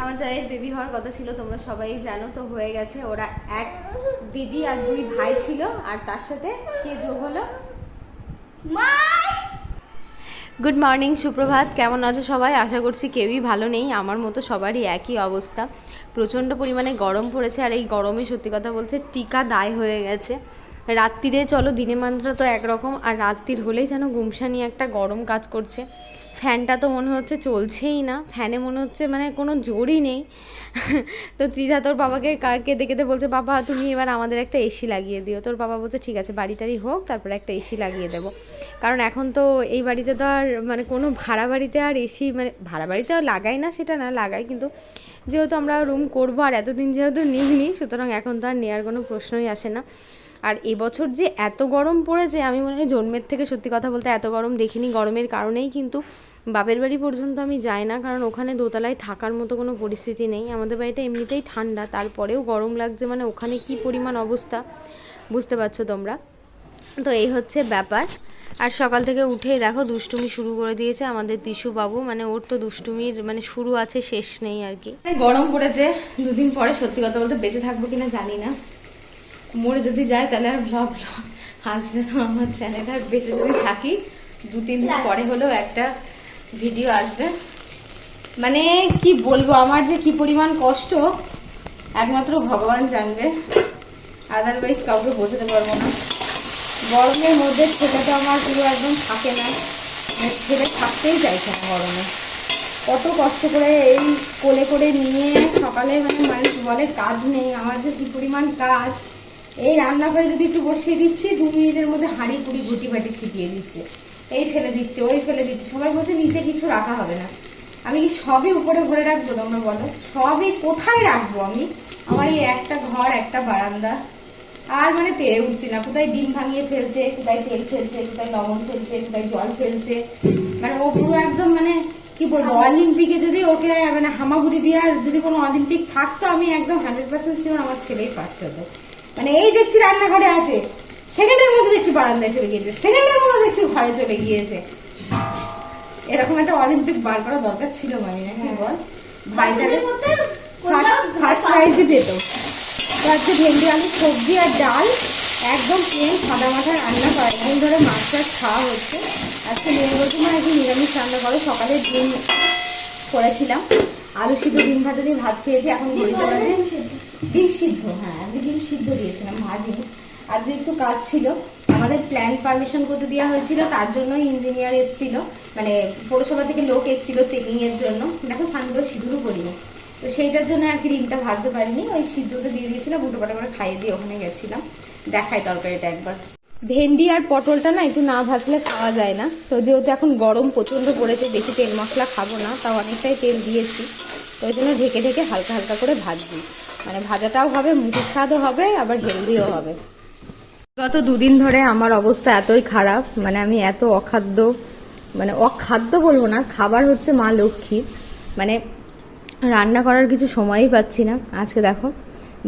আমার জায়ের বেবি হওয়ার কথা ছিল, তোমরা সবাই জানো তো, হয়ে গেছে। ওরা এক দিদি আর দুই ভাই ছিল, আর তার সাথে কে যোগ হলো? গুড মর্নিং, সুপ্রভাত। কেমন আছো সবাই? আশা করছি কেউই ভালো নেই, আমার মতো সবারই একই অবস্থা। প্রচণ্ড পরিমাণে গরম পড়েছে, আর এই গরমে সত্যি কথা বলছে টিকা দায় হয়ে গেছে। রাত্রিরে চলো, দিনে মাত্রা তো একরকম, আর রাত্রির হলেই যেন গুমসানি একটা গরম কাজ করছে। ফ্যানটা তো মনে হচ্ছে চলছেই না, ফ্যানে মনে হচ্ছে মানে কোনো জোরই নেই। তো ত্রিধা তোর বাবাকে কেঁদে কেঁদে বলছে, বাবা তুমি এবার আমাদের একটা এসি লাগিয়ে দিও। তোর বাবা বলছে ঠিক আছে, বাড়িটারি হোক, তারপরে একটা এসি লাগিয়ে দেবো। কারণ এখন তো এই বাড়িতে তো আর মানে কোনো ভাড়া বাড়িতে আর এসি, মানে ভাড়া বাড়িতে আর লাগাই না সেটা না, লাগাই, কিন্তু যেহেতু আমরা রুম করবো আর এতদিন যেহেতু নিইনি, সুতরাং এখন তো আর নেওয়ার কোনো প্রশ্নই আসে না। আর এবছর যে এত গরম পড়েছে, আমি মনে হয় জন্মের থেকে সত্যি কথা বলতে এত গরম দেখিনি। গরমের কারণেই কিন্তু বাপের বাড়ি পর্যন্ত আমি যাই না, কারণ ওখানে দোতলায় থাকার মতো কোনো পরিস্থিতি নেই। আমাদের বাড়িটা এমনিতেই ঠান্ডা, তারপরেও গরম লাগছে, মানে ওখানে কি পরিমাণ অবস্থা বুঝতে পারছো তোমরা। তো এই হচ্ছে ব্যাপার। আর সকাল থেকে উঠেই দেখো দুষ্টুমি শুরু করে দিয়েছে আমাদের তিশু বাবু, মানে ওর তো দুষ্টুমির মানে শুরু আছে শেষ নেই আর কি। গরম পড়েছে, দুদিন পরে সত্যি কথা বলতে বেঁচে থাকবো কিনা জানি না। মরে যদি যায় তাহলে আর ব্লগ আসবে তো আমার চ্যানেল, আর বেঁচে যদি থাকি 2-3 দিন পরে হলেও একটা ভিডিও আসবে। মানে কি বলবো, আমার যে কি পরিমাণ কষ্ট একমাত্র ভগবান জানবে, আদারওয়াইজ কাউকে বোঝাতে পারবো না। গরমের মধ্যে ছেলেটা আমার পুরো একদম থাকে না, মানে ছেলে থাকতেই চাইছে না গরমে। কত কষ্ট করে এই কোলে করে নিয়ে সকালে, মানে মানুষ বলে কাজ নেই, আমার যে কি পরিমাণ কাজ। এই রান্নাঘরে যদি একটু বসিয়ে দিচ্ছি, 2 মিনিটের মধ্যে হাঁড়ি কুড়ি গুটি বাটি ছিটিয়ে দিচ্ছে, এই ফেলে দিচ্ছে, ওই ফেলে দিচ্ছে। সবাই বলছে নিচে কিছু রাখা হবে না। আমি কি সবই উপরে ভরে রাখবো? তোমরা বলো, সবই কোথায় রাখবো আমি? আমার এই একটা ঘর, একটা বারান্দা, আর মানে পেরে উঠছি না। কোথায় ডিম ভাঙিয়ে ফেলছে, কোথায় তেল ফেলছে, কোথায় লবণ ফেলছে, কোথায় জল ফেলছে। মানে ও পুরো একদম মানে কি বলবো, অলিম্পিকে যদি ওকে মানে হামাগুড়ি দিয়ে আর যদি কোনো অলিম্পিক থাকতো, আমি একদম 100% শিওর আমার ছেলেই ফার্স্ট হতো। মানে এই দেখছি রান্নাঘরে আছে, সেকেন্ডের মধ্যে দেখছি বারান্দায় চলে গিয়েছে, সেকেন্ডের মধ্যে দেখছি ঘরে চলে গিয়েছে। এরকম একটা অলিম্পিক বার করা দরকার ছিল, মানে হ্যাঁ বল, বাইরে ফার্স্ট প্রাইজই পেত। তো আজকে ভেন্ডি আলু সবজি আর ডাল, একদম প্লেন সাদা মাথা রান্না, কয়েকদিন ধরে মাছ টাছ খাওয়া হচ্ছে। আজকে মেয়ে বলছি না একদিন নিরামিষ রান্না করো। সকালে ডিম করেছিলাম, আলু সিদ্ধ ডিম ভাজা দিয়ে ভাত খেয়েছি। এখন ঘড়িতে বাজে ডিম সিদ্ধ, হ্যাঁ আজকে ডিম সিদ্ধ দিয়েছিলাম, ভাজিনি। আজকে একটু কাজ ছিল, আমাদের প্ল্যান পারমিশন করতে দেওয়া হয়েছিল, তার জন্য ইঞ্জিনিয়ার এসেছিল, মানে পৌরসভা থেকে লোক এসেছিল চেকিং এর জন্য। দেখো স্নান করে সিঁদুরও করিনি, তো সেইটার জন্য আর কি ডিমটা ভাজতে পারিনি, ওই সিদ্ধটা দিয়ে দিয়েছিলাম, উল্টো পাটা করে খাইয়ে দিয়ে ওখানে গেছিলাম। দেখাই তরকারিটা একবার। ভেন্ডি আর পটলটা না একটু না ভাজলে খাওয়া যায় না। তো যেহেতু এখন গরম প্রচণ্ড পড়েছে, বেশি তেল মশলা খাবো না, তাও অনেকটাই তেল দিয়েছি, তো ওই জন্য ঢেকে ঢেকে হালকা হালকা করে ভাজছি। মানে ভাজাটাও হবে, মুখের স্বাদও হবে, আবার হেলদিও হবে। গত 2 দিন ধরে আমার অবস্থা এতই খারাপ, মানে আমি এত অখাদ্য, মানে অখাদ্য বলবো না, খাবার হচ্ছে মা লক্ষ্মী, মানে রান্না করার কিছু সময়ই পাচ্ছি না। আজকে দেখো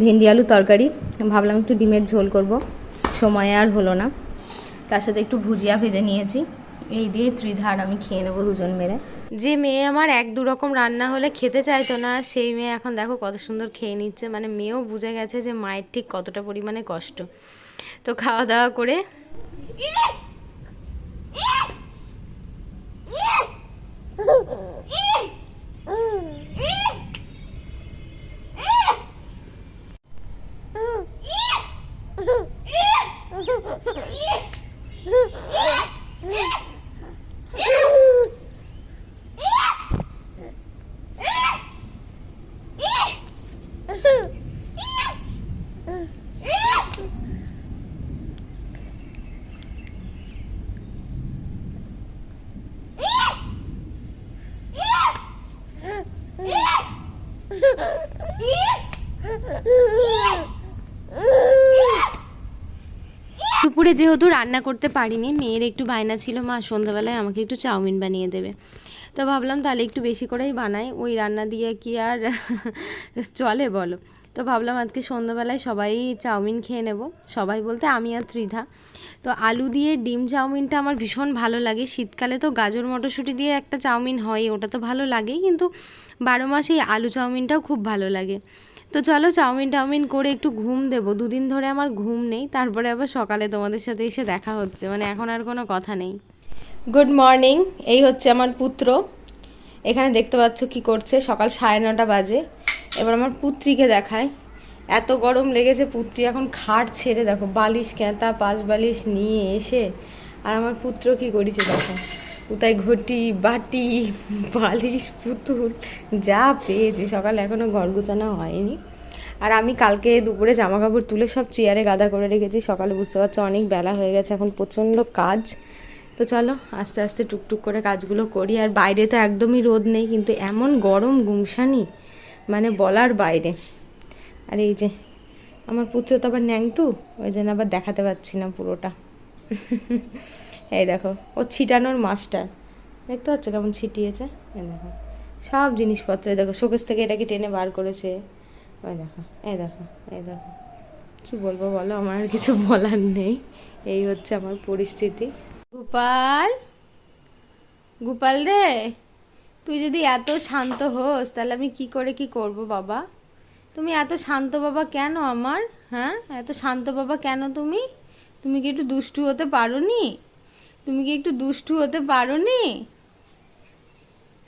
ভেন্ডি আলু তরকারি, ভাবলাম একটু ডিমের ঝোল করব, সময় আর হলো না। তার সাথে একটু ভুজিয়া ভেজে নিয়েছি, এই দিয়ে ত্রিধা আর আমি খেয়ে নেবো দুজন মেরে। যে মেয়ে আমার 1-2 রকম রান্না হলে খেতে চাইতো না, সেই মেয়ে এখন দেখো কত সুন্দর খেয়ে নিচ্ছে। মানে মেয়েও বুঝে গেছে যে মায়ের ঠিক কতটা পরিমাণে কষ্ট। তো খাওয়া দাওয়া করে দুপুরে যেহেতু রান্না করতে পারিনি, মেয়ের একটু বায়না ছিল মা সন্ধ্যাবেলায় আমাকে একটু চাউমিন বানিয়ে দেবে। তো ভাবলাম তাহলে একটু বেশি করেই বানাই, ওই রান্না দিয়ে কি আর চলে বলো। তো ভাবলাম আজকে সন্ধ্যাবেলায় সবাই চাউমিন খেয়ে নেব, সবাই বলতে আমি আর ত্রিধা। তো আলু দিয়ে ডিম চাউমিনটা আমার ভীষণ ভালো লাগে। শীতকালে তো গাজর মটরশুঁটি দিয়ে একটা চাউমিন হয়, ওটা তো ভালো লাগেই, কিন্তু 12 মাসে এই আলু চাউমিনটাও খুব ভালো লাগে। তো চলো চাউমিন করে একটু ঘুম দেবো, 2 দিন ধরে আমার ঘুম নেই, তারপরে আবার সকালে তোমাদের সাথে এসে দেখা হচ্ছে, মানে এখন আর কোনো কথা নেই। গুড মর্নিং, এই হচ্ছে আমার পুত্র, এখানে দেখতে পাচ্ছ কি করছে, সকাল 9:30 বাজে। এবার আমার পুত্রীকে দেখায়, এত গরম লেগেছে, পুত্রী এখন খাট ছেড়ে দেখো বালিশ ক্যাঁতা পাশ বালিশ নিয়ে এসে, আর আমার পুত্র কি করেছে দেখো, কোথায় ঘটি বাটি বালিশ পুতুল যা পেয়েছে, সকালে এখনও ঘর গোছানো হয়নি। আর আমি কালকে দুপুরে জামা কাপড় তুলে সব চেয়ারে গাদা করে রেখেছি, সকালে বুঝতে পারছো অনেক বেলা হয়ে গেছে, এখন প্রচণ্ড কাজ। তো চলো আস্তে আস্তে টুকটুক করে কাজগুলো করি। আর বাইরে তো একদমই রোদ নেই, কিন্তু এমন গরম গুমসানি মানে বলার বাইরে। আর এই যে আমার পুত্র তো আবার ন্যাংটু, ওই জন্য আবার দেখাতে পাচ্ছি না পুরোটা। এই দেখো ও ছিটানোর মাস্টার, দেখতে পাচ্ছ কেমন ছিটিয়েছে, এই দেখো সব জিনিসপত্র, দেখো শোকেস থেকে এটাকে টেনে বার করেছে, ওই দেখো এই দেখো এই দেখো। কী বলবো বলো, আমার আর কিছু বলার নেই, এই হচ্ছে আমার পরিস্থিতি। গোপাল, গোপাল রে, তুই যদি এত শান্ত হোস তাহলে আমি কি করে কি করব বাবা? তুমি এত শান্ত বাবা কেন আমার? হ্যাঁ, এত শান্ত বাবা কেন তুমি? তুমি কি একটু দুষ্টু হতে পারো নি? তুমি কি একটু দুষ্টু হতে পারো নি?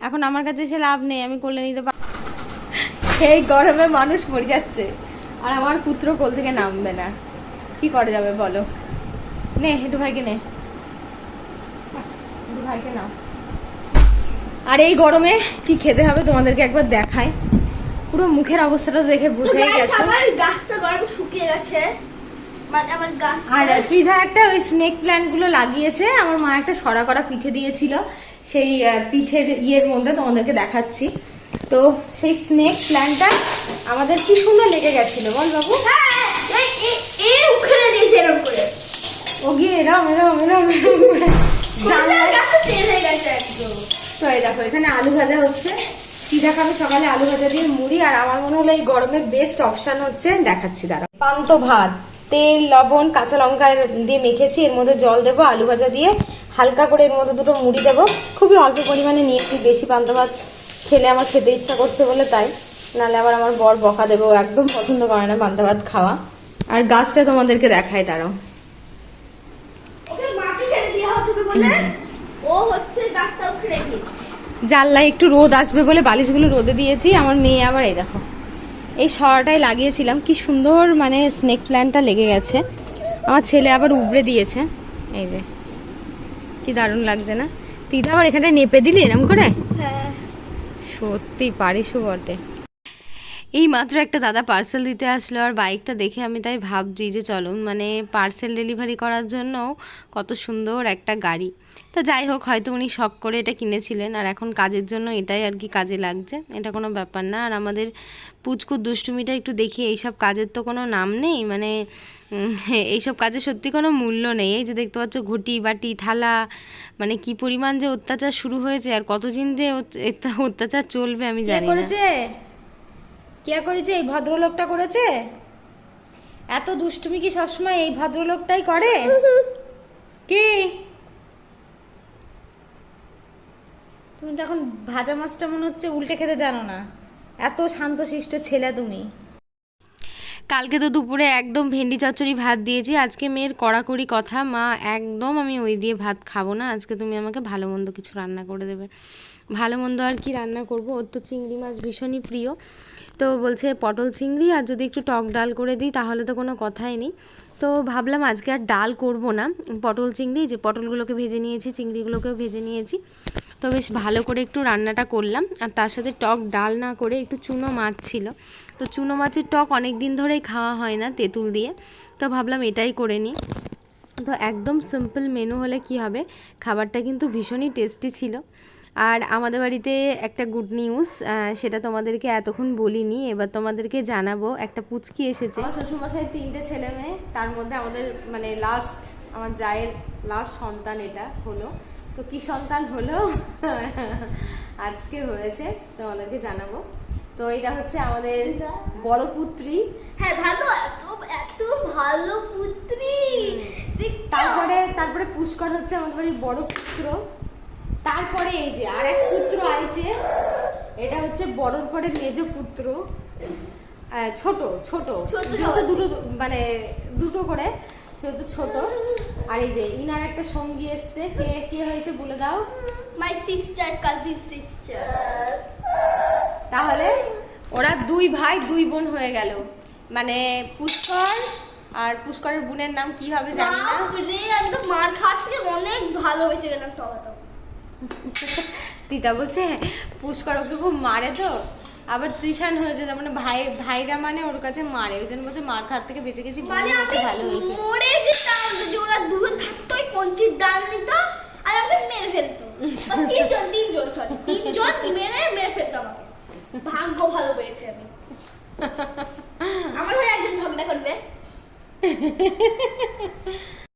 এখন আমার কাছে এসে লাভ নেই, আমি কোলে নিতে পার। এই গরমে মানুষ মরে যাচ্ছে, আর আমার পুত্র কোল থেকে নামবে না, কি করা যাবে বলো? নে একটু ভাইকে নে, একটু ভাইকে নাও। আর এই গরমে কি খেতে হবে তোমাদেরকে একবার দেখাই, পুরো মুখের অবস্থাটা দেখে বুঝে গেছে। আমার গাছটা গরম শুকিয়ে গেছে, মানে আমার গাছ। আর ত্রিধা একটা ওই স্নেক প্ল্যান্ট গুলো লাগিয়েছে, আমার মা একটা সরা করা পিঠে দিয়েছিল, সেই পিঠের ইয়ের মধ্যে তোমাদেরকে দেখাচ্ছি। তো সেই স্নেক প্ল্যান্টটা আমাদের কি সুন্দর লেগে গেছিল বল বাবু। উখড়ে দিয়েছে এরকম করে, ও গিয়ে এরম এরম এরম এরম করে তেল হয়ে গেছে একদম। তো এই দেখো এখানে আলু ভাজা হচ্ছে, পিঠা খাবে সকালে আলু ভাজা দিয়ে মুড়ি। আর আমার মনে হলো এই গরমে বেস্ট অপশন হচ্ছে, দেখাচ্ছি দাঁড়া, পান্ত ভাত, তেল লবণ কাঁচা লঙ্কা দিয়ে মেখেছি, এর মধ্যে জল দেবো, আলু ভাজা দিয়ে হালকা করে এর মধ্যে দুটো মুড়ি দেবো, খুবই অল্প পরিমাণে নিয়েছি, বেশি পান্ত ভাত খেলে আমার খেতে ইচ্ছা করছে বলে তাই, নাহলে আবার আমার বর বকা দেবো, একদম পছন্দ করে না পান্ত ভাত খাওয়া। আর গাছটা তোমাদেরকে দেখাই দাঁড়াও, ও হচ্ছে গাছটা উখড়ে দিয়েছে, জানলায় একটু রোদ আসবে বলে বালিশগুলো রোদে দিয়েছি। আমার মেয়ে আবার এই দেখো এই সরাটাই লাগিয়েছিলাম, কি সুন্দর মানে স্নেক প্ল্যান্টটা লেগে গেছে, আমার ছেলে আবার উবড়ে দিয়েছে, এই যে কি দারুণ লাগছে না? তুই আবার এখানটায় নেপে দিলি এরম করে, সত্যি পারিসও বটে। এই মাত্র একটা দাদা পার্সেল দিতে আসলো, আর বাইকটা দেখে আমি তাই ভাবছি যে চলো মানে পার্সেল ডেলিভারি করার জন্য কত সুন্দর একটা গাড়ি। তো যাই হোক, হয়তো উনি শখ করে এটা কিনেছিলেন, আর এখন কাজের জন্য এটাই আর কি কাজে লাগছে, এটা কোনো ব্যাপার না। আর আমাদের পুচকুর দুষ্টুমিটা একটু দেখি, এইসব কাজের তো কোনো নাম নেই, মানে এইসব কাজে সত্যি কোনো মূল্য নেই। এই যে দেখতে পাচ্ছ ঘটি বাটি থালা, মানে কি পরিমাণ যে অত্যাচার শুরু হয়েছে, আর কতদিন যে অত্যাচার চলবে আমি জানি না। কে করেছে? এই ভদ্রলোকটা করেছে। এত দুষ্টুমি কি সবসময় এই ভদ্রলোকটাই করে? কি তুমি তো এখন ভাজা মাছটা মনে হচ্ছে উল্টে খেতে জানো না, এত শান্তশিষ্ট ছেলে তুমি। কালকে তো দুপুরে একদম ভেন্ডি চচ্চড়ি ভাত দিয়েছি, আজকে মেয়ের কড়াকড়ি কথা, মা একদম আমি ওই দিয়ে ভাত খাবো না, আজকে তুমি আমাকে ভালো মন্দ কিছু রান্না করে দেবে। ভালো মন্দ আর কি রান্না করব, ওর তো চিংড়ি মাছ ভীষণই প্রিয়, তো বলছে পটল চিংড়ি আর যদি একটু টক ডাল করে দিই তাহলে তো কোনো কথাই নেই। তো ভাবলাম আজকে আর ডাল করব না, পটল চিংড়ি, যে পটলগুলোকে ভেজে নিয়েছি চিংড়িগুলোকেও ভেজে নিয়েছি, তো বেশ ভালো করে একটু রান্নাটা করলাম। আর তার সাথে টক ডাল না করে একটু চুনো মাছ ছিল, তো চুনো মাছের টক অনেক দিন ধরেই খাওয়া হয় না তেঁতুল দিয়ে, তো ভাবলাম এটাই করে নিই। তো একদম সিম্পল মেনু হলে কি হবে, খাবারটা কিন্তু ভীষণই টেস্টি ছিল। আর আমাদের বাড়িতে একটা গুড নিউজ, সেটা তোমাদেরকে এতক্ষণ বলিনি, এবার তোমাদেরকে জানাবো, একটা পুচকি এসেছে। আমার শ্বশুরমশাইয়ের 3টে ছেলে মেয়ে, তার মধ্যে আমাদের মানে লাস্ট আমার জায়ের লাস্ট সন্তান এটা হলো। তো কি সন্তান হলো আজকে হয়েছে, তোমাদেরকে জানাবো। তো এটা হচ্ছে আমাদের বড় পুত্রী। হ্যাঁ ভালো, এত ভালো পুত্রী। তারপরে পুষ্কর হচ্ছে আমাদের বাড়ির বড় পুত্র, তারপরে এই যে আর এক পুত্র আইছে, এটা হচ্ছে বড়র পরে মেজ পুত্র, ছোট ছোট ছোট যেহেতু দুটো মানে দুটো করে সেহেতু ছোট। আর এই যে ইনার একটা সঙ্গী এসছে, কে কে হয়েছে বলে দাও। My sister, cousin sister. তাহলে ওরা দুই ভাই দুই বোন হয়ে গেল, মানে পুষ্কর আর পুষ্করের বোনের নাম কি হবে জানি না। রে আমি তো মার খাওয়া থেকে অনেক ভালো বেঁচে গেলাম টমেটো। তিতা বলছে পুষ্কর ওকে খুব মারে তো, আবার তৃষান হয়েছে, তার মানে ভাইরা মানে ওর কাছে মারে, ওই জন্য বলছে মার খাত থেকে বেঁচে গেছি, মানে বোনের কাছে ভালো আমি হয়েছে। মরে যেতাম যদি ওরা দূরে থাকতো, ওই কঞ্চির ডাল নিত আর আমাকে মেরে ফেলতো। বাস তিনজন সরি তিনজন মেরে ফেলতো আমাকে। ভাগ্য ভালো পেয়েছে আমি। আমার হয়ে একজন ঝগড়া করবে।